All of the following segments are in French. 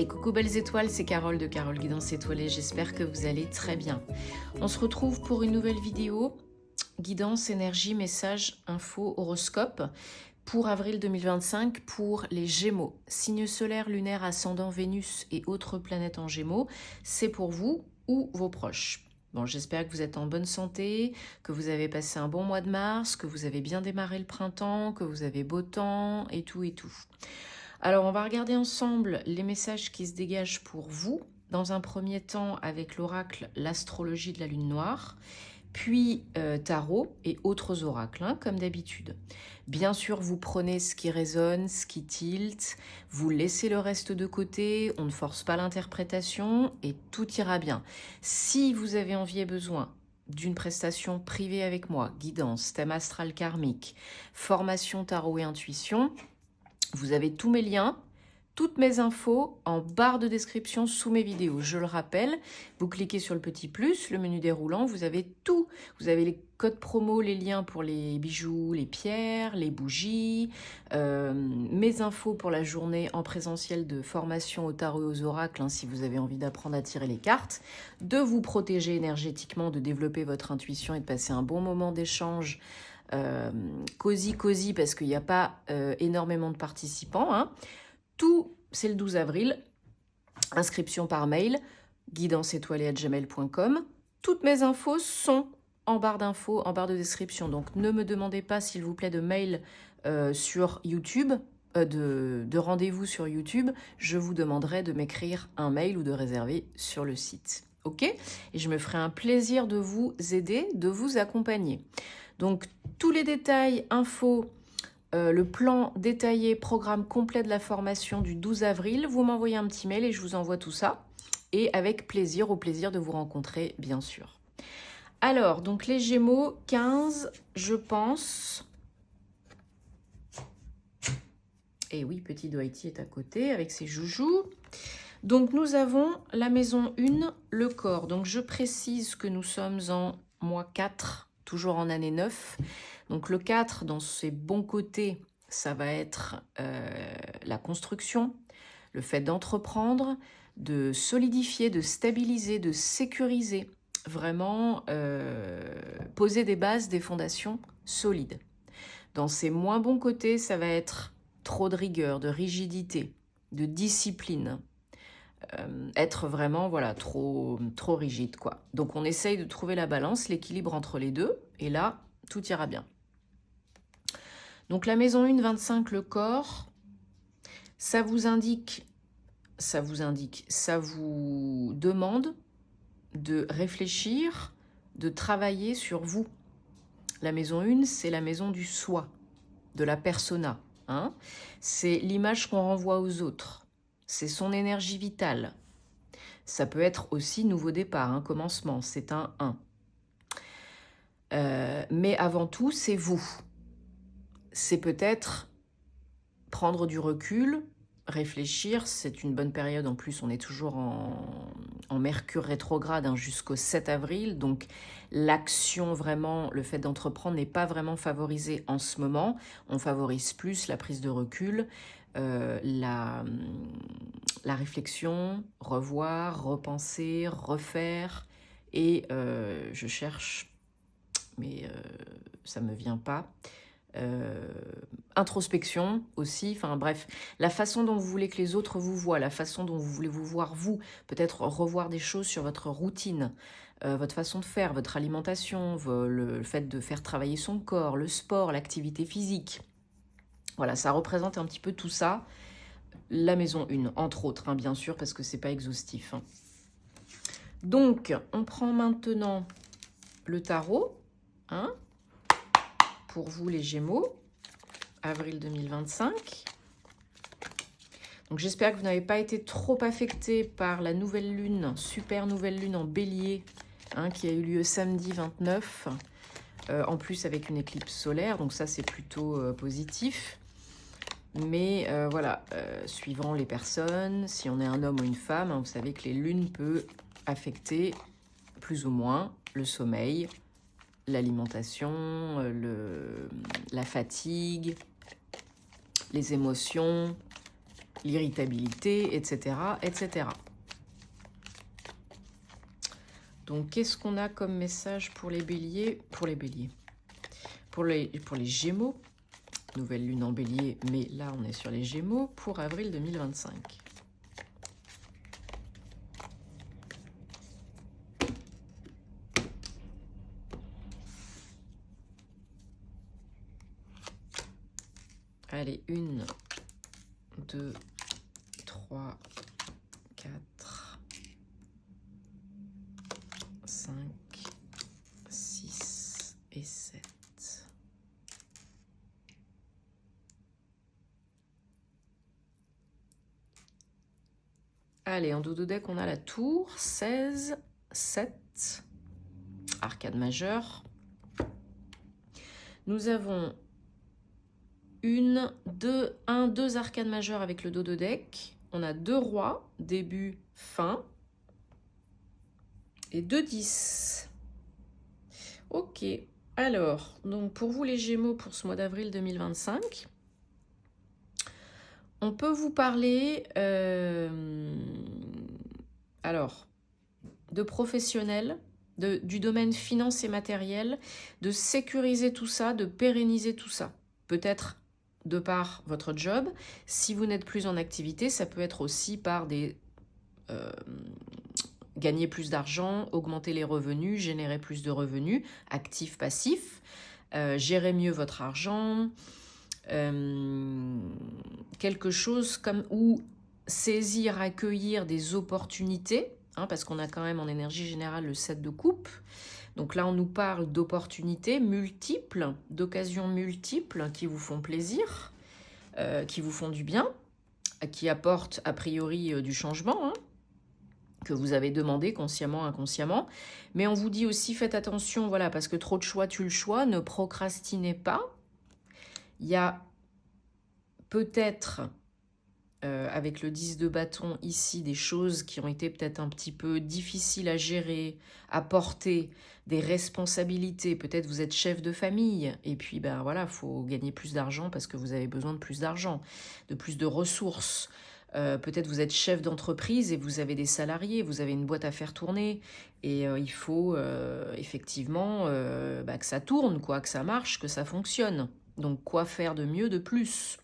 Et coucou belles étoiles, c'est Carole de Carole Guidance Étoilée, j'espère que vous allez très bien. On se retrouve pour une nouvelle vidéo, guidance, énergie, message, info, horoscope, pour avril 2025 pour les Gémeaux. Signe solaire, lunaire, ascendant, Vénus et autres planètes en Gémeaux, c'est pour vous ou vos proches. Bon, j'espère que vous êtes en bonne santé, que vous avez passé un bon mois de mars, que vous avez bien démarré le printemps, que vous avez beau temps et tout et tout. Alors, on va regarder ensemble les messages qui se dégagent pour vous. Dans un premier temps, avec l'oracle, l'astrologie de la lune noire, puis tarot et autres oracles, hein, comme d'habitude. Bien sûr, vous prenez ce qui résonne, ce qui tilte, vous laissez le reste de côté, on ne force pas l'interprétation et tout ira bien. Si vous avez envie et besoin d'une prestation privée avec moi, guidance, thème astral karmique, formation tarot et intuition, vous avez tous mes liens, toutes mes infos en barre de description sous mes vidéos. Je le rappelle, vous cliquez sur le petit plus, le menu déroulant, vous avez tout. Vous avez les codes promo, les liens pour les bijoux, les pierres, les bougies, mes infos pour la journée en présentiel de formation au tarot et aux oracles, hein, si vous avez envie d'apprendre à tirer les cartes, de vous protéger énergétiquement, de développer votre intuition et de passer un bon moment d'échange cosy parce qu'il n'y a pas énormément de participants, hein. Tout, c'est le 12 avril. Inscription par mail, guidanceétoilée@gmail.com. Toutes mes infos sont en barre d'infos, en barre de description. Donc ne me demandez pas, s'il vous plaît, de mail sur YouTube, de rendez-vous sur YouTube. Je vous demanderai de m'écrire un mail ou de réserver sur le site. Ok ? Et je me ferai un plaisir de vous aider, de vous accompagner. Donc tous les détails, infos, le plan détaillé, programme complet de la formation du 12 avril, vous m'envoyez un petit mail et je vous envoie tout ça. Et avec plaisir, au plaisir de vous rencontrer, bien sûr. Alors, donc les Gémeaux, 15, je pense. Et oui, petit Doity est à côté avec ses joujoux. Donc nous avons la maison 1, le corps. Donc je précise que nous sommes en mois 4, toujours en année 9. Donc le 4, dans ses bons côtés, ça va être la construction, le fait d'entreprendre, de solidifier, de stabiliser, de sécuriser. Vraiment poser des bases, des fondations solides. Dans ses moins bons côtés, ça va être trop de rigueur, de rigidité, de discipline. Être vraiment voilà trop rigide, quoi. Donc on essaye de trouver la balance, l'équilibre entre les deux, et là, tout ira bien. Donc la maison 1, 25, le corps, ça vous demande de réfléchir, de travailler sur vous. La maison 1, c'est la maison du soi, de la persona, hein. C'est l'image qu'on renvoie aux autres. C'est son énergie vitale. Ça peut être aussi nouveau départ, un commencement, c'est un 1. Mais avant tout, c'est vous. C'est peut-être prendre du recul, réfléchir. C'est une bonne période, en plus on est toujours en Mercure rétrograde, hein, jusqu'au 7 avril. Donc l'action, vraiment, le fait d'entreprendre n'est pas vraiment favorisé en ce moment. On favorise plus la prise de recul, la réflexion, revoir, repenser, refaire. Et je cherche, mais ça ne me vient pas. Introspection aussi, enfin bref, la façon dont vous voulez que les autres vous voient, la façon dont vous voulez vous voir vous, peut-être revoir des choses sur votre routine, votre façon de faire, votre alimentation, le fait de faire travailler son corps, le sport, l'activité physique. Voilà, ça représente un petit peu tout ça, la maison 1, entre autres, hein, bien sûr, parce que c'est pas exhaustif, hein. Donc, on prend maintenant le tarot, hein, pour vous les Gémeaux, avril 2025. Donc j'espère que vous n'avez pas été trop affecté par la nouvelle lune, super nouvelle lune en bélier, hein, qui a eu lieu samedi 29, en plus avec une éclipse solaire, donc ça c'est plutôt positif. Mais voilà, suivant les personnes, si on est un homme ou une femme, hein, vous savez que les lunes peuvent affecter plus ou moins le sommeil, l'alimentation, la fatigue, les émotions, l'irritabilité, etc., etc. Donc, qu'est-ce qu'on a comme message pour les béliers? Pour les béliers. Pour les gémeaux. Nouvelle lune en bélier, mais là, on est sur les gémeaux pour avril 2025. Allez, 1, 2, 3, 4, 5, 6 et 7. Allez, en dodo deck, on a la tour, 16, 7, arcade majeure. Nous avons 2 arcades majeures avec le dodo deck. On a 2 rois, début, fin. Et 2 10. Ok, alors, donc pour vous les Gémeaux, pour ce mois d'avril 2025, on peut vous parler alors, de professionnels, du domaine finance et matériel, de sécuriser tout ça, de pérenniser tout ça. Peut-être de par votre job. Si vous n'êtes plus en activité, ça peut être aussi par des... gagner plus d'argent, augmenter les revenus, générer plus de revenus, actifs, passifs, gérer mieux votre argent, quelque chose comme... ou saisir, accueillir des opportunités, hein, parce qu'on a quand même en énergie générale le 7 de coupe. Donc là, on nous parle d'opportunités multiples, d'occasions multiples qui vous font plaisir, qui vous font du bien, qui apportent a priori du changement, hein, que vous avez demandé consciemment, inconsciemment. Mais on vous dit aussi, faites attention, voilà, parce que trop de choix tue le choix, ne procrastinez pas. Il y a peut-être... avec le 10 de bâton ici, des choses qui ont été peut-être un petit peu difficiles à gérer, à porter, des responsabilités. Peut-être vous êtes chef de famille et puis ben voilà, faut gagner plus d'argent parce que vous avez besoin de plus d'argent, de plus de ressources. Peut-être vous êtes chef d'entreprise et vous avez des salariés, vous avez une boîte à faire tourner et il faut effectivement que ça tourne, quoi, que ça marche, que ça fonctionne. Donc quoi faire de mieux, de plus,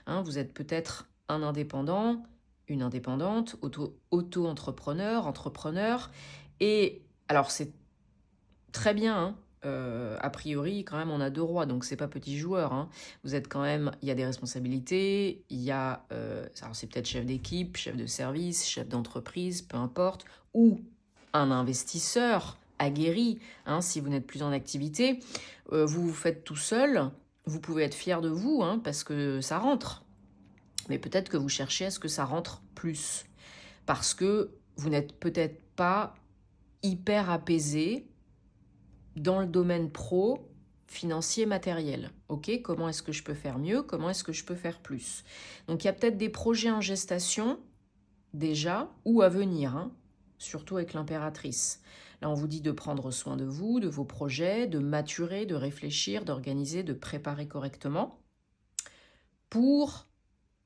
hein, vous êtes peut-être un indépendant, une indépendante, auto-entrepreneur, entrepreneur. Et alors, c'est très bien, hein, a priori, quand même, on a 2 rois, donc c'est pas petit joueur. Hein. Vous êtes quand même, il y a des responsabilités, il y a, alors c'est peut-être chef d'équipe, chef de service, chef d'entreprise, peu importe, ou un investisseur aguerri, hein, si vous n'êtes plus en activité. Vous vous faites tout seul, vous pouvez être fier de vous, hein, parce que ça rentre. Mais peut-être que vous cherchez à ce que ça rentre plus. Parce que vous n'êtes peut-être pas hyper apaisé dans le domaine pro, financier, matériel. Ok, comment est-ce que je peux faire mieux? Comment est-ce que je peux faire plus? Donc il y a peut-être des projets en gestation déjà ou à venir, hein, surtout avec l'impératrice. Là, on vous dit de prendre soin de vous, de vos projets, de maturer, de réfléchir, d'organiser, de préparer correctement pour...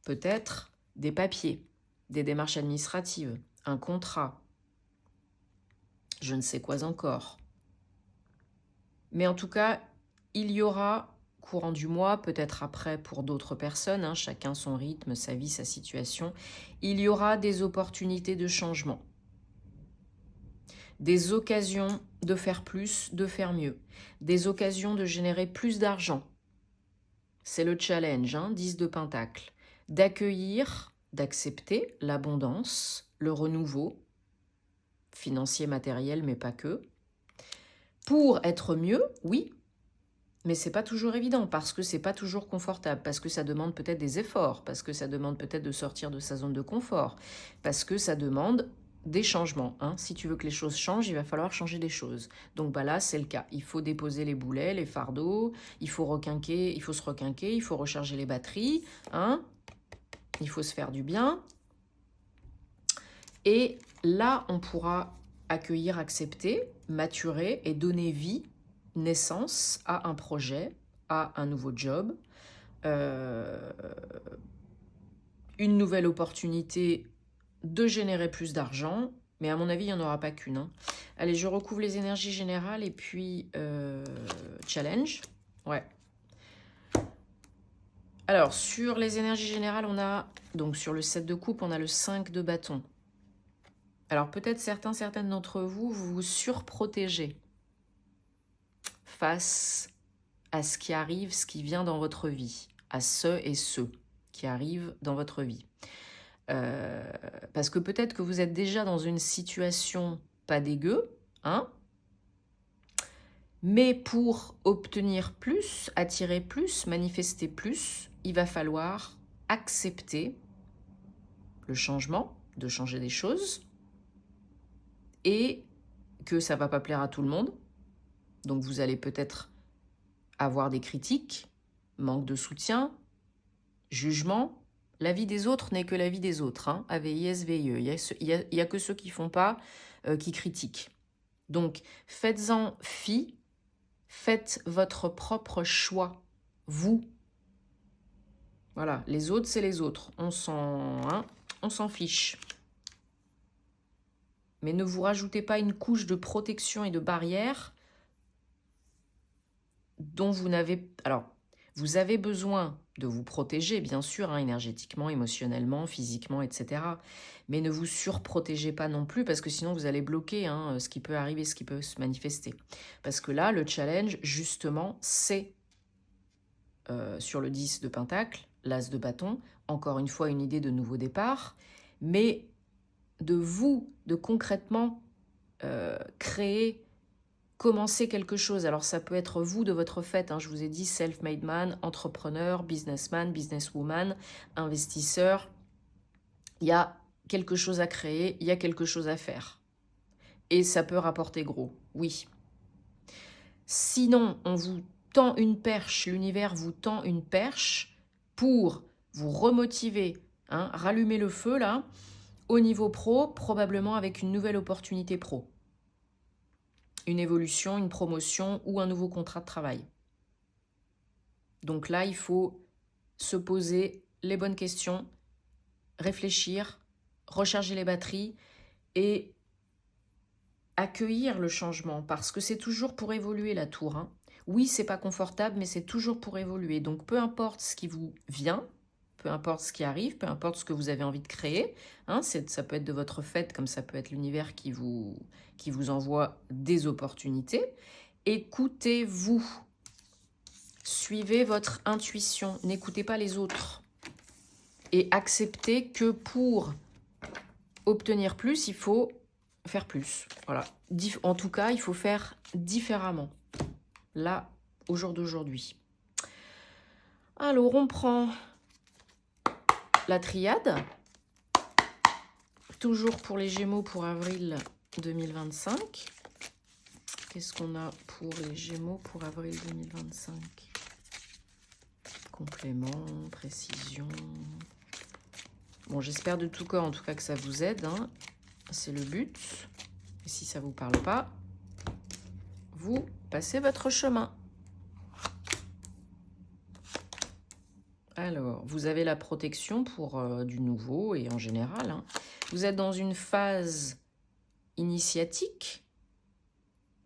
peut-être des papiers, des démarches administratives, un contrat, je ne sais quoi encore. Mais en tout cas, il y aura, courant du mois, peut-être après pour d'autres personnes, hein, chacun son rythme, sa vie, sa situation, il y aura des opportunités de changement, des occasions de faire plus, de faire mieux, des occasions de générer plus d'argent. C'est le challenge, hein, 10 de Pentacle. D'accueillir, d'accepter l'abondance, le renouveau, financier, matériel, mais pas que. Pour être mieux, oui, mais c'est pas toujours évident, parce que c'est pas toujours confortable, parce que ça demande peut-être des efforts, parce que ça demande peut-être de sortir de sa zone de confort, parce que ça demande des changements. Hein. Si tu veux que les choses changent, il va falloir changer des choses. Donc bah là, c'est le cas. Il faut déposer les boulets, les fardeaux, il faut se requinquer, il faut recharger les batteries, hein. Il faut se faire du bien. Et là, on pourra accueillir, accepter, maturer et donner vie, naissance à un projet, à un nouveau job, une nouvelle opportunité de générer plus d'argent. Mais à mon avis, il n'y en aura pas qu'une. Hein. Allez, je recouvre les énergies générales et puis challenge. Ouais. Alors, sur les énergies générales, on a, donc sur le 7 de coupe, on a le 5 de bâton. Alors, peut-être certaines d'entre vous, vous vous surprotégez face à ce qui arrive, ce qui vient dans votre vie, à ceux et ceux qui arrivent dans votre vie. Parce que peut-être que vous êtes déjà dans une situation pas dégueu, hein, mais pour obtenir plus, attirer plus, manifester plus, il va falloir accepter le changement, de changer des choses, et que ça ne va pas plaire à tout le monde. Donc vous allez peut-être avoir des critiques, manque de soutien, jugement. La vie des autres n'est que la vie des autres, hein, AVISVIE. Il n'y a que ceux qui ne font pas, qui critiquent. Donc faites-en fi, faites votre propre choix, vous. Voilà, les autres, c'est les autres. On s'en fiche. Mais ne vous rajoutez pas une couche de protection et de barrière dont vous n'avez... Alors, vous avez besoin de vous protéger, bien sûr, hein, énergétiquement, émotionnellement, physiquement, etc. Mais ne vous surprotégez pas non plus, parce que sinon vous allez bloquer hein, ce qui peut arriver, ce qui peut se manifester. Parce que là, le challenge, justement, c'est sur le 10 de Pentacle, l'As de bâton, encore une fois, une idée de nouveau départ, mais de vous, de concrètement créer, commencer quelque chose. Alors ça peut être vous de votre fait, hein, je vous ai dit self-made man, entrepreneur, businessman, businesswoman, investisseur. Il y a quelque chose à créer, il y a quelque chose à faire. Et ça peut rapporter gros, oui. Sinon, on vous tend une perche, l'univers vous tend une perche pour vous remotiver, hein, rallumer le feu là, au niveau pro, probablement avec une nouvelle opportunité pro. Une évolution, une promotion ou un nouveau contrat de travail. Donc là, il faut se poser les bonnes questions, réfléchir, recharger les batteries et accueillir le changement parce que c'est toujours pour évoluer la tour. Hein. Oui, c'est pas confortable, mais c'est toujours pour évoluer. Donc peu importe ce qui vous vient, peu importe ce qui arrive, peu importe ce que vous avez envie de créer, hein, ça peut être de votre fait, comme ça peut être l'univers qui vous envoie des opportunités. Écoutez-vous, suivez votre intuition, n'écoutez pas les autres et acceptez que pour obtenir plus, il faut faire plus. Voilà. En tout cas, il faut faire différemment. Là, au jour d'aujourd'hui. Alors, on prend la triade. Toujours pour les Gémeaux pour avril 2025. Qu'est-ce qu'on a pour les Gémeaux pour avril 2025? Complément, précision. Bon, j'espère de tout cœur en tout cas que ça vous aide. Hein. C'est le but. Et si ça ne vous parle pas, vous passez votre chemin. Alors, vous avez la protection pour du nouveau et en général. Hein. Vous êtes dans une phase initiatique,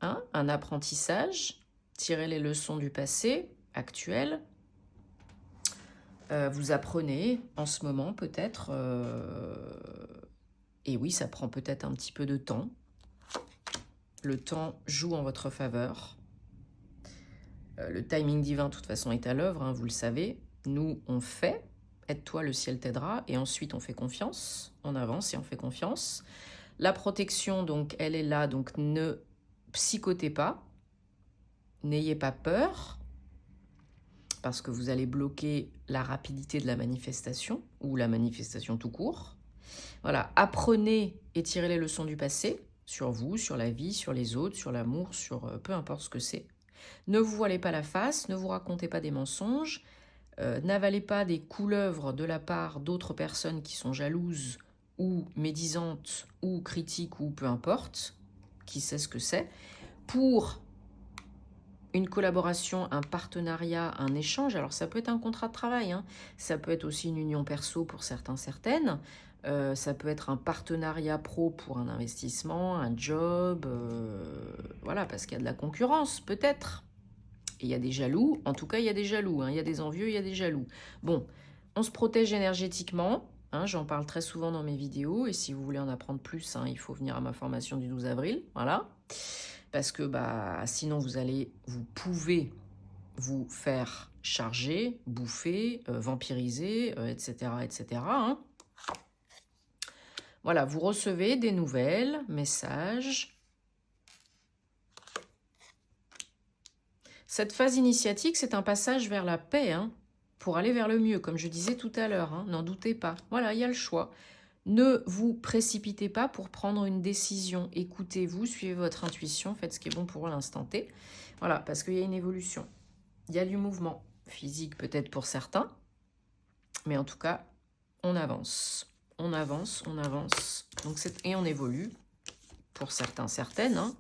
hein, un apprentissage. Tirez les leçons du passé, actuel. Vous apprenez en ce moment peut-être. Et oui, ça prend peut-être un petit peu de temps. Le temps joue en votre faveur. Le timing divin, de toute façon, est à l'œuvre, hein, vous le savez. Nous, on fait. Aide-toi, le ciel t'aidera. Et ensuite, on fait confiance. On avance et on fait confiance. La protection, donc, elle est là. Donc, ne psychotez pas. N'ayez pas peur. Parce que vous allez bloquer la rapidité de la manifestation. Ou la manifestation tout court. Voilà. Apprenez et tirez les leçons du passé. Sur vous, sur la vie, sur les autres, sur l'amour, sur peu importe ce que c'est. Ne vous voilez pas la face. Ne vous racontez pas des mensonges. N'avalez pas des couleuvres de la part d'autres personnes qui sont jalouses ou médisantes ou critiques ou peu importe, qui sait ce que c'est, pour une collaboration, un partenariat, un échange. Alors ça peut être un contrat de travail, hein. Ça peut être aussi une union perso pour certains, certaines. Ça peut être un partenariat pro pour un investissement, un job, voilà, parce qu'il y a de la concurrence, peut-être. Et il y a des jaloux, en tout cas il y a des jaloux, hein. Il y a des envieux, il y a des jaloux. Bon, on se protège énergétiquement, hein, j'en parle très souvent dans mes vidéos, et si vous voulez en apprendre plus, hein, il faut venir à ma formation du 12 avril, voilà. Parce que sinon vous pouvez vous faire charger, bouffer, vampiriser, etc. etc. hein. Voilà, vous recevez des nouvelles, messages. Cette phase initiatique, c'est un passage vers la paix, hein, pour aller vers le mieux, comme je disais tout à l'heure, hein, n'en doutez pas. Voilà, il y a le choix. Ne vous précipitez pas pour prendre une décision. Écoutez-vous, suivez votre intuition, faites ce qui est bon pour l'instant T. Voilà, parce qu'il y a une évolution. Il y a du mouvement physique peut-être pour certains, mais en tout cas, on avance. On avance, on avance. Donc et on évolue pour certains, certaines. Hein.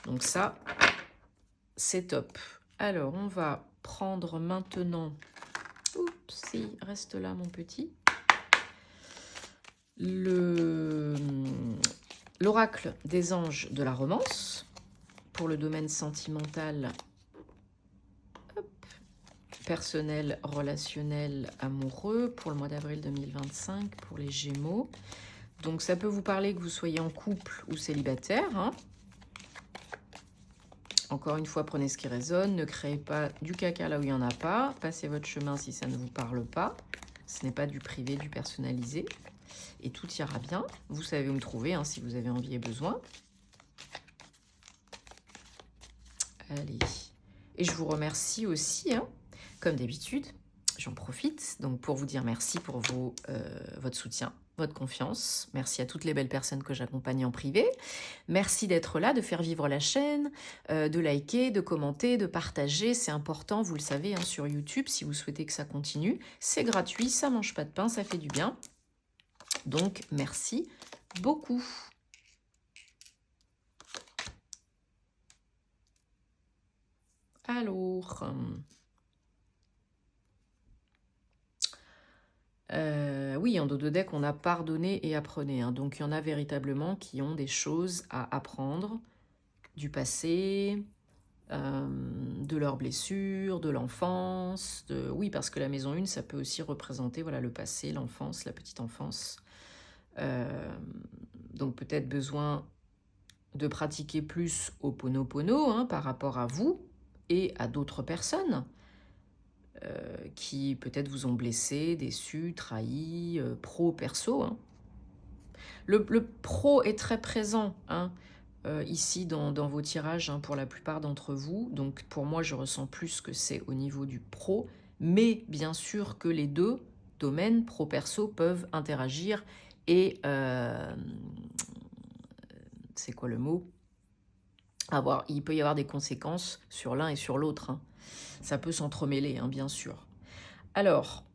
Donc ça, c'est top. Alors, on va prendre maintenant... Oups, si, reste là mon petit. L'oracle des anges de la romance pour le domaine sentimental, hop, personnel, relationnel, amoureux pour le mois d'avril 2025 pour les Gémeaux. Donc ça peut vous parler que vous soyez en couple ou célibataire. Hein. Encore une fois, prenez ce qui résonne, ne créez pas du caca là où il n'y en a pas, passez votre chemin si ça ne vous parle pas. Ce n'est pas du privé, du personnalisé. Et tout ira bien. Vous savez où me trouver hein, si vous avez envie et besoin. Allez. Et je vous remercie aussi, hein, comme d'habitude, j'en profite donc pour vous dire merci pour votre soutien, votre confiance. Merci à toutes les belles personnes que j'accompagne en privé. Merci d'être là, de faire vivre la chaîne, de liker, de commenter, de partager. C'est important, vous le savez, hein, sur YouTube, si vous souhaitez que ça continue. C'est gratuit, ça mange pas de pain, ça fait du bien. Donc, merci beaucoup. Alors, oui, en dos de deck, on a pardonné et apprenez. Hein. Donc, il y en a véritablement qui ont des choses à apprendre du passé, de leurs blessures, de l'enfance. Oui, parce que la maison 1, ça peut aussi représenter voilà, le passé, l'enfance, la petite enfance. Donc, peut-être besoin de pratiquer plus Ho'oponopono hein, par rapport à vous et à d'autres personnes qui peut-être vous ont blessé, déçu, trahi, pro, perso. Hein. Le pro est très présent hein, ici dans vos tirages hein, pour la plupart d'entre vous. Donc pour moi, je ressens plus que c'est au niveau du pro, mais bien sûr que les deux domaines pro-perso peuvent interagir et c'est quoi le mot ? Il peut y avoir des conséquences sur l'un et sur l'autre. Hein. Ça peut s'entremêler, hein, bien sûr. Alors,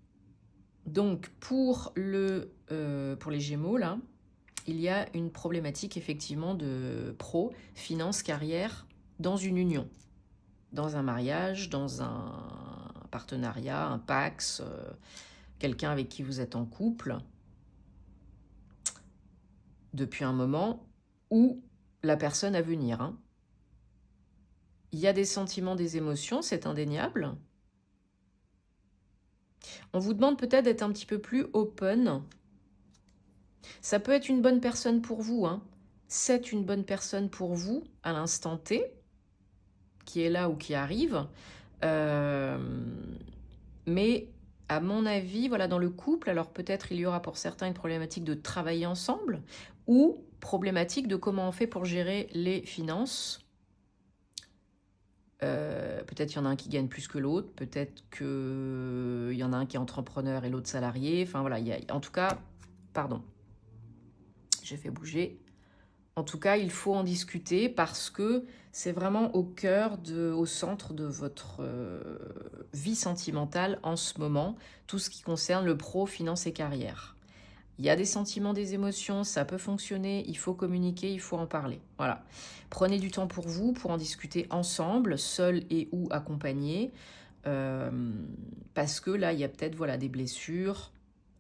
donc pour les Gémeaux, là, il y a une problématique effectivement de pro, finance, carrière, dans une union, dans un mariage, dans un partenariat, un pax, quelqu'un avec qui vous êtes en couple, depuis un moment, ou la personne à venir. Hein. Il y a des sentiments, des émotions, c'est indéniable. On vous demande peut-être d'être un petit peu plus open. Ça peut être une bonne personne pour vous. Hein. C'est une bonne personne pour vous à l'instant T, qui est là ou qui arrive. Mais à mon avis, voilà, dans le couple, alors peut-être il y aura pour certains une problématique de travailler ensemble ou problématique de comment on fait pour gérer les finances. Peut-être il y en a un qui gagne plus que l'autre, peut-être qu'il y en a un qui est entrepreneur et l'autre salarié. Enfin voilà, en tout cas, pardon, j'ai fait bouger. En tout cas, il faut en discuter parce que c'est vraiment au cœur, au centre de votre vie sentimentale en ce moment, tout ce qui concerne le pro, finance et carrière. Il y a des sentiments, des émotions, ça peut fonctionner, il faut communiquer, il faut en parler. Voilà. Prenez du temps pour vous, pour en discuter ensemble, seul et ou accompagné, parce que là, il y a peut-être voilà, des blessures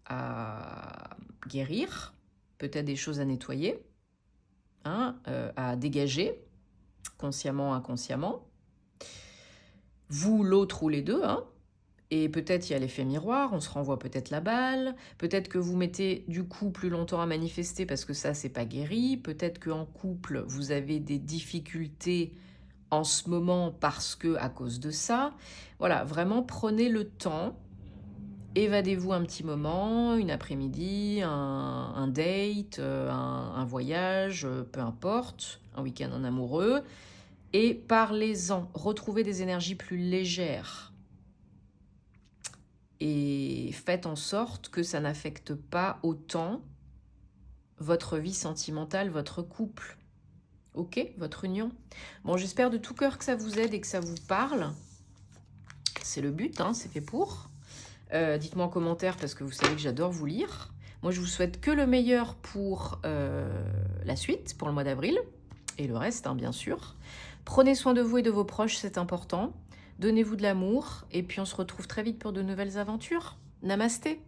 à guérir, peut-être des choses à nettoyer, hein, à dégager, consciemment, inconsciemment. Vous, l'autre ou les deux, hein. Et peut-être il y a l'effet miroir, on se renvoie peut-être la balle, peut-être que vous mettez du coup plus longtemps à manifester parce que ça, c'est pas guéri, peut-être qu'en couple, vous avez des difficultés en ce moment parce que à cause de ça. Voilà, vraiment prenez le temps, évadez-vous un petit moment, une après-midi, un date, un voyage, peu importe, un week-end en amoureux, et parlez-en, retrouvez des énergies plus légères. Et faites en sorte que ça n'affecte pas autant votre vie sentimentale, votre couple. Ok, votre union. Bon, j'espère de tout cœur que ça vous aide et que ça vous parle. C'est le but, hein, c'est fait pour. Dites-moi en commentaire parce que vous savez que j'adore vous lire. Moi, je vous souhaite que le meilleur pour la suite, pour le mois d'avril. Et le reste, hein, bien sûr. Prenez soin de vous et de vos proches, c'est important. Donnez-vous de l'amour et puis on se retrouve très vite pour de nouvelles aventures. Namasté!